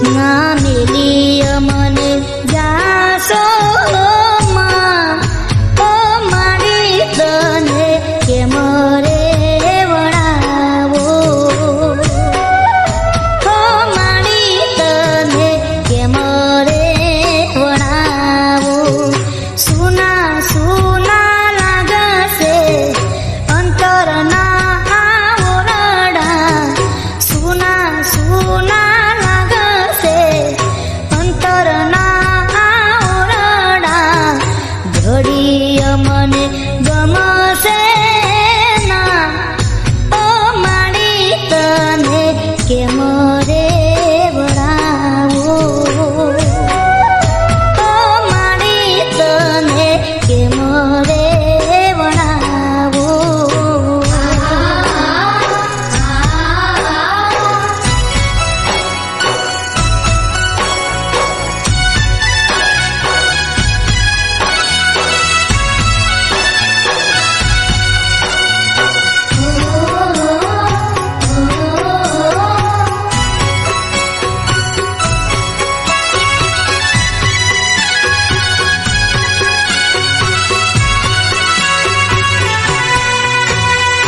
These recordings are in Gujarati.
ના મેલી મને જાસોમાં ઓ મારી તને કેમ રે વળાવો ઓ મારી તને કેમ રે વળાવો સુના સુના લાગશે અંતરના ઓરડા સુના સુના લાગશે અંતરના ઓરડા ઘડીય મને ગમશે ના ઓ મારી તને કેમ રે વળાવો ઓ મારી તને કેમ રે વળાવો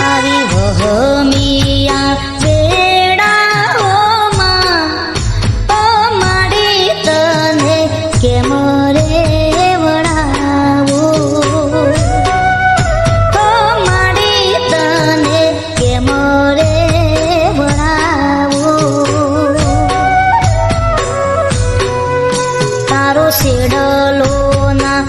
આવી વહમિયા વેડાઓમાં ઓ મારી તને કેમ રે વળાવો ઓ મારી તને કેમ રે વળાવો તારો શેડલો ના